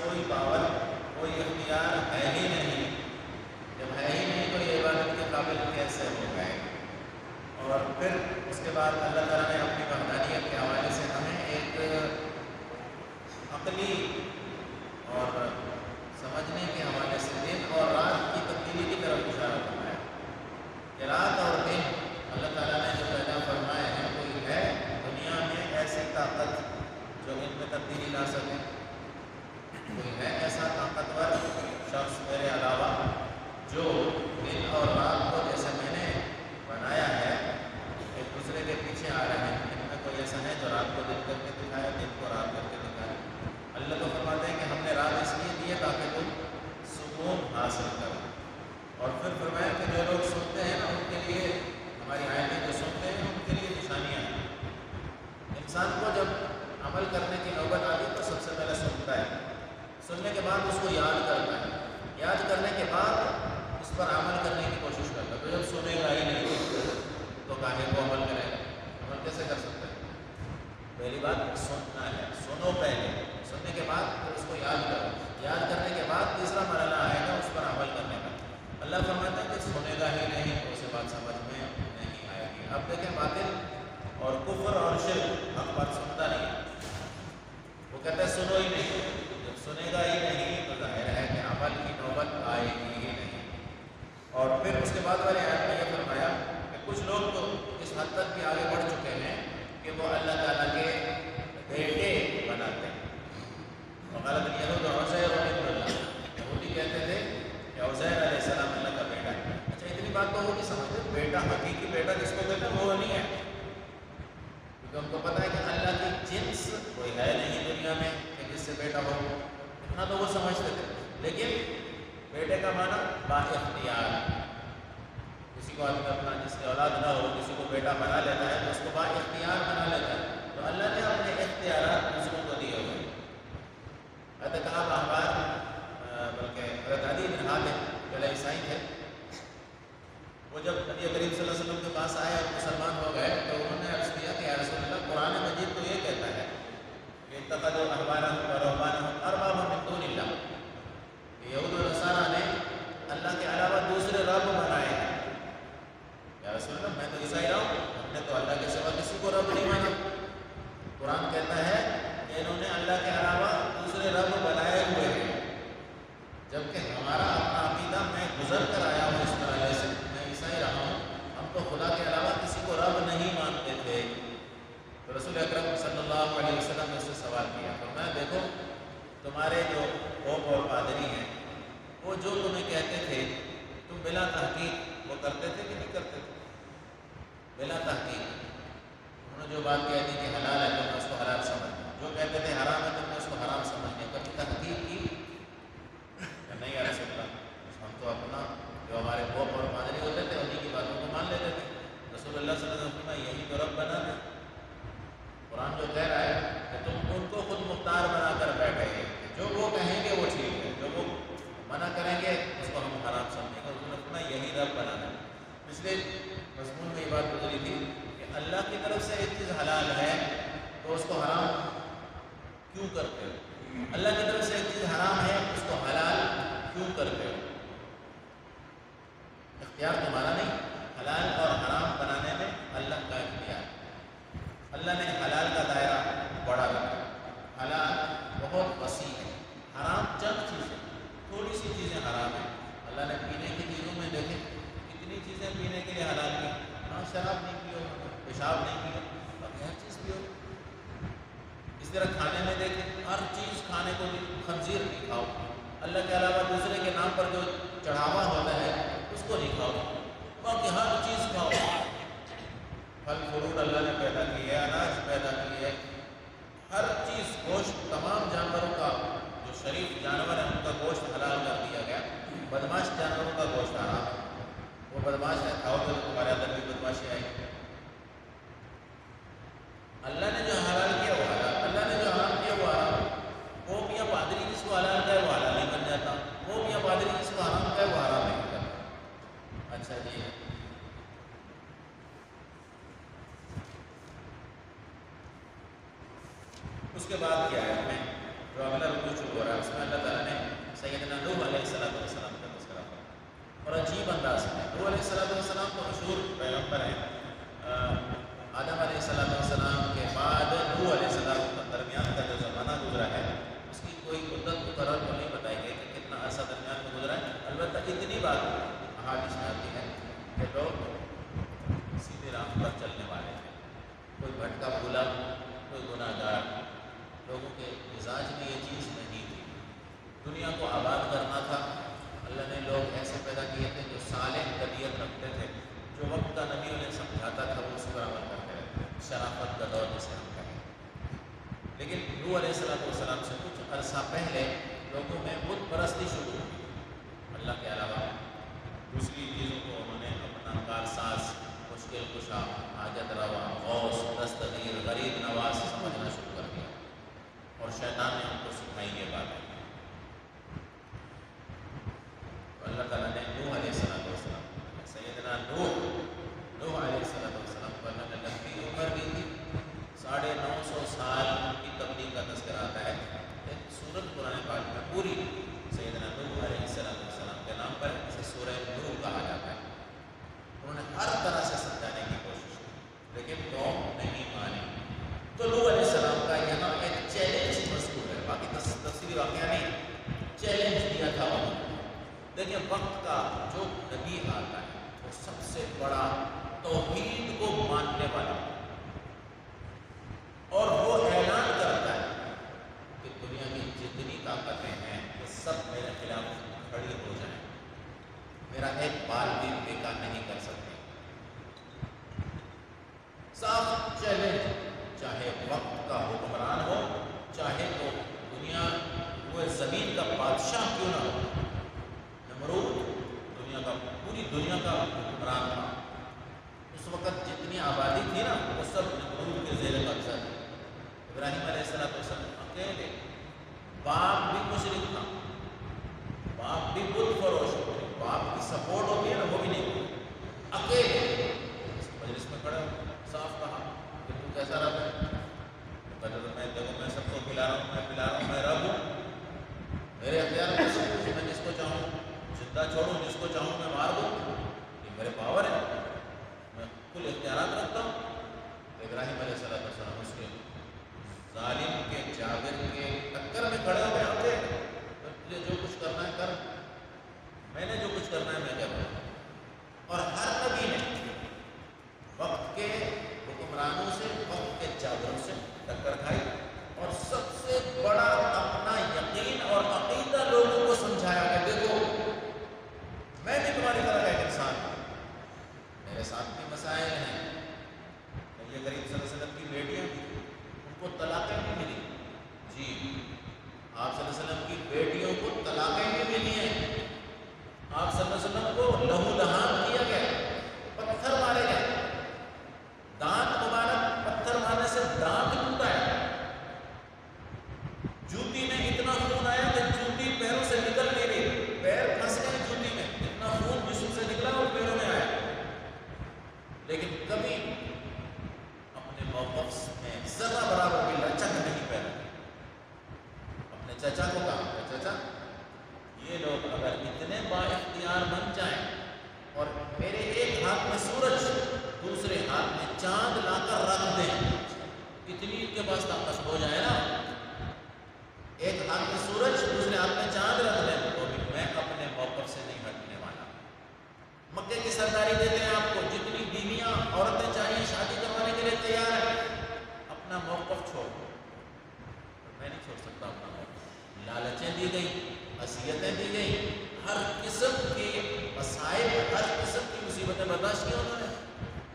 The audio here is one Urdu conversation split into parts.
کوئی پاور، کوئی اختیار ہے ہی نہیں۔ جب ہے ہی نہیں تو یہ عبادت کے قابل کیسے ہو گئے؟ اور پھر اس کے بعد اللہ تعالیٰ نے اپنی وحدانیت کے حوالے سے ہمیں ایک عقلی اور سمجھنے کے حوالے سے دن اور رات کی تبدیلی کی طرف اشارہ فرمایا کہ رات اور دن اللہ تعالیٰ نے جو پیدا فرمائے ہیں، کوئی ہے دنیا میں ایسی طاقت جو ان میں تبدیلی لا سکے؟ کوئی ہے ایسا طاقتور شخص میرے علاوہ جو دن اور رات کو جیسے میں نے بنایا ہے ایک دوسرے کے پیچھے آ رہے ہیں، ان میں کوئی ایسا ہے جو رات کو دن کر کے دکھایا، دن کو رات کر کے دکھایا؟ اللہ تو فرماتے ہیں کہ ہم نے رات اس لیے دی ہے تاکہ تم سکون حاصل کرو۔ اور پھر فرمایا کہ جو لوگ سنتے ہیں نا ان کے لیے، ہماری آیتیں جو سنتے ہیں ان کے لیے نشانیاں ہیں۔ انسان کو جب عمل کرنے کی نوبت آتی تو سب سے پہلے سنتا ہے، سننے کے بعد اس کو یاد کرتا ہے، یاد کرنے کے بعد اس پر عمل کرنے کی کوشش کرتا ہے۔ تو جب سنے گا ہی نہیں تو کاہے کو عمل کرے گا؟ عمل کیسے کر سکتا ہے؟ پہلی بات سننا ہے، سنو پہلے، سننے کے بعد پھر اس کو یاد کرو، یاد کرنے کے بعد تیسرا مرحلہ آئے گا اس پر عمل کرنے کا۔ اللہ فرماتا ہے کہ سنے گا ہی نہیں تو اسے بات سمجھ میں نہیں آئے گی۔ اب دیکھیں باطل اور کفر اور شرک حق بات سنتا نہیں، وہ کہتا ہے سنو ہی نہیں۔ جب سنے گا ہی نہیں تو ظاہر ہے کہ عمل کی نوبت آئے گی ہی نہیں۔ اور پھر اس کے بعد والے آیت میں یہ فرمایا کہ کچھ لوگ تو اس حد تک بھی آگے بڑھ چکے ہیں کہ وہ اللہ تعالیٰ کے بیٹے بناتے ہیں۔ وقالت الیہود عزیر ابن اللہ، یہودی کہتے تھے کہ عزیر علیہ السلام اللہ کا بیٹا ہے۔ اچھا اتنی بات تو وہ نہیں سمجھتے، بیٹا حقیقی بیٹا جس کو کہتے ہیں وہ نہیں ہے، کیونکہ ان کو پتہ ہے کہ اللہ کی جنس کوئی ہے نہیں دنیا میں کہ جس سے بیٹا ہو، اتنا تو وہ سمجھتے تھے۔ لیکن بیٹے کا معنی با اختیار، کسی کو اپنا جس کی اولاد نہ ہو کسی کو بیٹا بنا لیتا ہے تو اس کو با اختیار بنا لیتا ہے۔ تو اللہ نے اپنے اختیارات دوسروں کو دیے ہوئے۔ حضرت کعب احبار بلکہ حضرت عدی بن حاتم جو عیسائی تھے، وہ جب نبی کریم صلی اللہ علیہ وسلم کے پاس آئے اور مسلمان ہو گئے تو انہوں نے عرض کیا کہ یا رسول اللہ، قرآن مجید تو یہ کہتا ہے کہ اتخذوا احبارهم ورهبانهم اربابا من دون اللہ، کہ یہود و نصارہ نے اللہ کے علاوہ دوسرے رب بنائے ہیں۔ یا رسول اللہ میں تو عیسائی رہا ہوں، ہم نے تو اللہ کے سوا کسی کو رب نہیں مانا۔ قرآن کہتا ہے کہ انہوں نے اللہ کے علاوہ دوسرے رب بنائے ہوئے ہیں، جبکہ ہمارا اپنا عقیدہ، میں گزر کر آیا ہوں اس مرحلے سے، میں عیسائی رہا ہوں، ہم تو خدا کے علاوہ کسی کو رب نہیں مانتے تھے۔ تو رسول اکرم صلی اللہ علیہ وسلم نے اس سے سوال کیا، فرمایا دیکھو تمہارے جو پوپ اور پادری ہیں وہ جو تمہیں کہتے تھے تم بلا تحقیق وہ کرتے تھے کہ نہیں کرتے تھے؟ بلا تحقیق انہوں نے جو بات کہہ دی کہ حلال ہے تم نے اس کو حلال سمجھ لیا، جو کہتے تھے حرام ہے تم نے اس کو حرام سمجھ لیا، کبھی تحقیق کی کہ نہیں؟ یا رسول اللہ ہم تو اپنا جو ہمارے پوپ اور پادری ہوتے تھے انہیں کی باتوں کو مان لیتے تھے۔ رسول اللہ صلی اللہ علیہ وسلم یہی تو رب بنا دے۔ قرآن جو کہہ رہا ہے کہ تم ان کو خود مختار بنا کر بیٹھے ہیں، جو وہ کہیں گے وہ ٹھیک ہے، جو وہ منع کریں گے اس کو ہم حرام سمجھیں گے۔ رسول اللہ یہی رب بنا دے۔ پچھلے مضمون میں یہ بات گزری تھی کہ اللہ کی طرف سے ایک چیز حلال ہے تو اس کو حرام کیوں کرتے ہو؟ اللہ کی طرف سے ایک چیز حرام ہے اس کو حلال کیوں کرتے ہو؟ اختیار تمہارا نہیں، حلال اور حرام بنانے میں اللہ کا اختیار۔ اللہ نے حلال کا دائرہ بڑا رکھا، حلال بہت وسیع ہے، حرام چند چیزیں، تھوڑی سی چیزیں حرام ہیں۔ اللہ نے پینے کی چیزوں میں دیکھیں کتنی چیزیں پینے کے لیے حلال کی، ہاں شراب نہیں پیو، پیشاب نہیں پیو، باقی ہر چیز پیو۔ اس طرح کھانے میں دیکھیں ہر چیز کھانے کو بھی، خنزیر نہیں کھاؤ، اللہ کے علاوہ دوسرے کے نام پر جو چڑھاوا ہوتا ہے اس کو نہیں کھاؤ، باقی ہر چیز کھاؤ۔ پھل فروٹ اللہ نے پیدا کی ہے، اناج پیدا کی ہے، ہر چیز، گوشت، تمام جانوروں کا جو شریف جانور ہیں ان کا گوشت حلال کر دیا گیا۔ بدماش جانوروں کا گوشت حرام ہے، وہ بدماش ہے کھاؤ تو تمہارے اندر بھی بدماشی آئے گی۔ اللہ نے جو حلال کیا وہ حلال، اللہ نے جو حرام کیا وہ حرام۔ پوپ یا پادری جس کو حلال کہے وہ حلال نہیں بن جاتا، پوپ یا پادری جس کو حرام کہے وہ حرام نہیں کرتا۔ اچھا جی، اس کے بعد کیا ہے میں جو اگلا رکوع شروع ہو رہا ہے اس میں اللہ دنیا کو آباد کرنا تھا، اللہ نے لوگ ایسے پیدا کیے تھے جو صالح طبیعت رکھتے تھے، جو وقت کا نبی انہیں سمجھاتا تھا وہ اس پر عمل کرتے رہتے، شرافت کا دور جسے ہم کہیں۔ لیکن نوح علیہ السلام سے کچھ عرصہ پہلے لوگوں میں بت پرستی شروع ہوئی، اللہ کے علاوہ دوسری چیزوں کو انہوں نے اپنا کارساز، مشکل کشا، حاجت روا، غوث، دستگیر، غریب نواز سمجھنا شروع کر دیا، اور شیطان نے ان کو سکھائی یہ باتیں۔ تو اللہ تعالیٰ نے نوح علیہ السلام، سیدنا نوح علیہ السلام کو اللہ نے لمبی عمر دی تھی، 950 سال ان کی تبلیغ کا تذکرہ آتا ہے۔ ایک سورت قرآن پاک میں پوری سیدنا نوح علیہ السلام کے نام پر اسے سورہ نوح کہا جاتا ہے۔ انہوں نے ہر طرح سے سمجھانے کی کوشش کی لیکن قوم نہیں مانی، تو نوح علیہ السلام کا یہاں ایک چیلنج مذکور ہے، باقی تفصیلی واقعہ نہیں، چیلنج دیا تھا انہوں نے۔ دیکھیں وقت کا جو نبی آتا ہے وہ سب سے بڑا توحید کو ماننے والا، اور وہ اعلان کرتا ہے کہ دنیا کی جتنی طاقتیں ہیں وہ سب میرے خلاف کھڑی ہو جائیں، میرا ایک بال بھی بیکار نہیں کر سکتے۔ صاف چیلنج، چاہے وقت کا حکمران ہو، چاہے تو دنیا وہ زمین کا بادشاہ کیوں نہ ہو۔ نمرود پوری دنیا کا حکمران تھا، اس وقت جتنی آبادی تھی نا وہ سب نمرود کے زیر قبضہ تھی۔ ابراہیم علیہ السلام اکیلے، باپ بھی مشرک تھا، باپ بھی بت فروش، باپ کی سپورٹ ہوتی ہے نا وہ بھی نہیں، اکیلے اس مجلس میں کھڑے ہو، صاف کہا کہ تو کیسا رب ہے؟ میں دیکھو میں سب کو کھلا رہا ہوں، میں پلا رہا ہوں، میں رب ہوں، میرے اختیار میں سب کچھ، میں جس کو چاہوں زندہ چھوڑوں، جس کو چاہوں میں مار دوں، یہ میرے پاور ہے، میں کل اختیارات رکھتا ہوں۔ تو ابراہیم علیہ السلام اس کے ظالم کے جابر کے ٹکر میں کھڑے ہو گئے تھے، تجھے جو کچھ کرنا ہے کر، میں نے جو کچھ کرنا ہے میں کیا کروں۔ اور ہر نبی نے وقت کے حکمرانوں سے، وقت کے جابروں سے ٹکر کھائی، اور سب سے بڑا اپنا یقین اور عقیدہ لوگوں کو سمجھایا کہ دیکھو میں بھی تمہاری طرح کا ایک انسان ہوں، میرے ساتھ بھی مسائل ہیں۔ نبی کریم صلی اللہ علیہ وسلم کی بیٹیاں بھی ان کو طلاقیں بھی ملی، جی آپ صلی اللہ علیہ وسلم کی بیٹیوں کو طلاقیں بھی ملی ہیں، آپ صلی اللہ علیہ وسلم کو لہو لہان کیا گیا، پتھر مارے گئے، دانت مبارک پتھر مارنے سے دانت ٹوٹا ہے، جوتی میں اتنا خون آیا کہ جوتی پیروں سے نکل نہیں رہی، پیر پھنس گئے جوتی میں، اتنا خون جسم سے نکلا اور پیروں میں آیا، لیکن کبھی اپنے موقف میں ذرہ برابر بھی لچک نہیں پیدا کی۔ اپنے چچا کو کہا کہ چچا یہ لوگ اگر اتنے با اختیار بن جائیں اور میرے ایک ہاتھ میں سورج دوسرے ہاتھ میں چاند لا کر رکھ دیں، اتنی ان کے پاس طاقت ہو جائے نا، ایک ہاتھ میں سورج دوسرے ہاتھ میں چاند رکھ دیں، تو بھی میں اپنے موقف سے نہیں ہٹنے والا۔ مکے کی سرداری دیتے ہیں آپ کو، جتنی بیویاں عورتیں چاہیے شادی کروانے کے لیے تیار ہیں، اپنا موقف چھوڑ، میں نہیں چھوڑ سکتا اپنا موقف۔ لالچیں دی گئی، اذیتیں دی گئی، ہر قسم کے مسائل، ہر قسم کی مصیبتیں برداشت کی انہوں نے،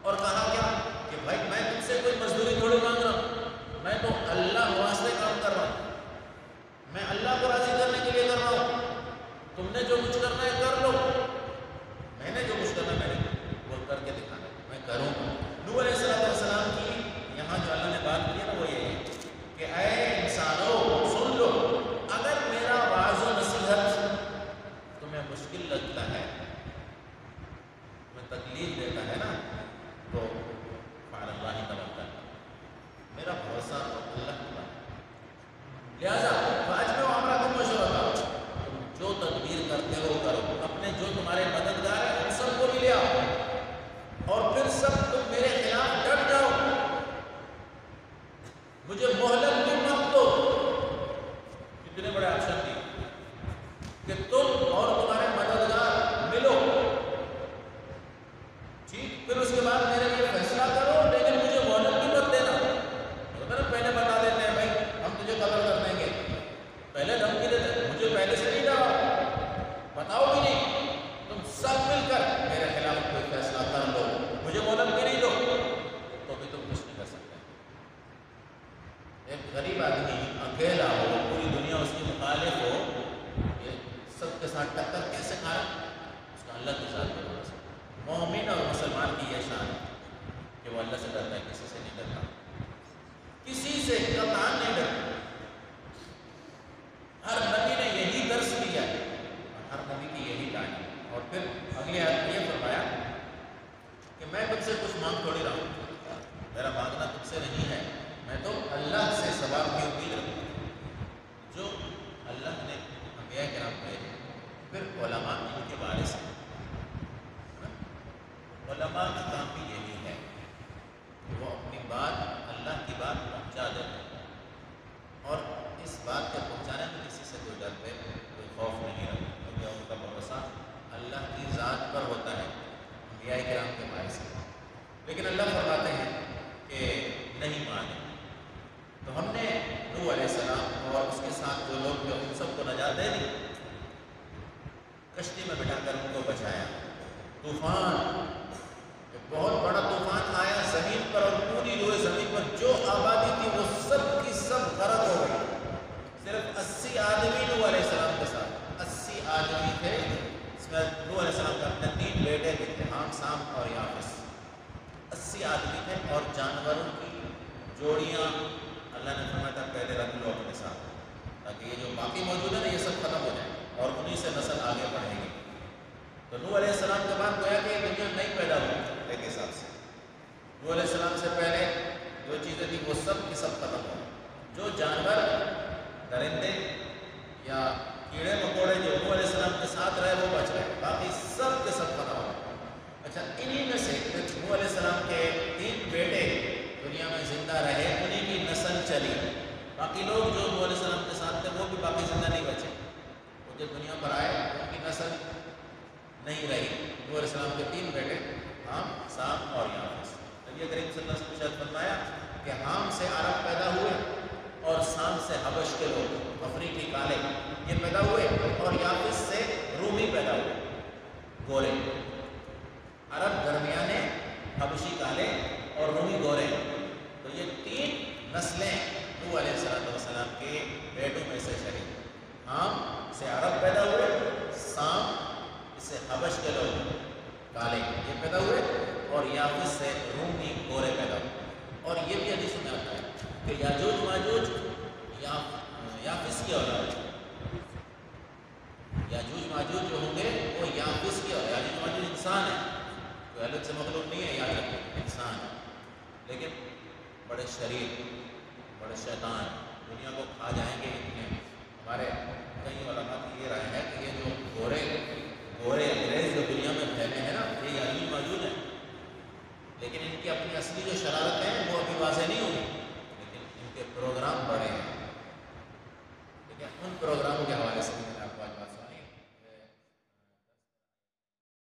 اور کہا کیا کہ بھائی میں تم سے کوئی مزدوری تھوڑی مانگ رہا ہوں، میں تو اللہ واسطے کام کر رہا ہوں، میں اللہ کو راضی کرنے کے لیے کر رہا ہوں، تم نے جو کچھ کرنا ہے کر لو، میں نے جو کچھ کرنا ہے میں نے وہ کر کے دکھانا، میں کروں گا۔ نوح علیہ السلام کی یہاں جو اللہ نے بات کی ہے نا وہ یہ ہے کہ اے انسانوں سن لو، اگر میرا واعظ و نصیحت تمہیں مشکل لگتا ہے، تمہیں تکلیف دیتا ہے نا، تو فعلی اللہ توکل، میرا بھروسہ تو اللہ پر ہے، لہٰذا واجب و امرکم نہیں، کشتی میں بٹھا کر ان کو بچایا۔ طوفان، ایک بہت بڑا طوفان آیا زمین پر، اور پوری روئے زمین پر جو آبادی تھی وہ سب کی سب غرق ہو گئی۔ صرف 80 آدمی نوح علیہ السلام کے ساتھ، 80 آدمی تھے، اس میں نوح علیہ السلام کے اپنے 3 بیٹے بھی تھے، حام، سام اور یافس۔ 80 آدمی تھے، اور جانوروں کی جوڑیاں اللہ نے فرمایا تھا پہلے رکھ لو اپنے ساتھ، تاکہ یہ جو باقی موجود ہے نا یہ سب ختم ہو جائے اور انہی سے نسل آگے بڑھے گی۔ تو نوح علیہ السلام کے بعد گویا کہ یہ دنیا نہیں پیدا ہوئی ایک حساب سے۔ نوح علیہ السلام سے پہلے جو چیزیں تھیں وہ سب کی سب ختم ہو گئی۔ جو جانور، درندے یا کیڑے مکوڑے جو نوح علیہ السلام کے ساتھ رہے وہ بچ گئے، باقی سب کے سب ختم ہو گئے۔ اچھا، انہی میں سے نوح علیہ السلام کے 3 بیٹے دنیا میں زندہ رہے، انہی کی نسل چلی۔ باقی لوگ جو نوح علیہ السلام کے ساتھ تھے وہ بھی باقی زندہ نہیں بچے، وہ جب دنیا پر آئے ان کی نسل نہیں رہی۔ نوح علیہ السلام کے 3 بیٹے، حام، سام اور یافس۔ نبی کریم صلی اللہ علیہ وسلم نے فرمایا کہ حام سے عرب پیدا ہوئے، اور سام سے حبش کے لوگ، افریقی کالے، یہ پیدا ہوئے، اور یافس سے رومی پیدا ہوئے، گورے۔ عرب درمیانے، حبشی کالے اور رومی گورے۔ تو یہ 3 نسلیں نوح علیہ السلام کے بیٹوں میں سے چلی۔ حام سے عرب پیدا ہوئے، سام سے حبش کے لوگ کالے یہ پیدا ہوئے، اور یافس سے رومی گورے پیدا ہوئے۔ اور یہ بھی حدیث میں آتا ہے کہ یاجوج ماجوج یافس کی اولاد، یاجوج ماجوج جو ہوں گے وہ یافس کی اولاد۔ یاجوج ماجوج انسان ہے، کوئی الگ سے مخلوق نہیں ہے، یاد رکھیں انسان ہے، لیکن بڑے شریر، بڑے شیطان، دنیا کو کھا جائیں گے اتنے۔ ہمارے کئی علماء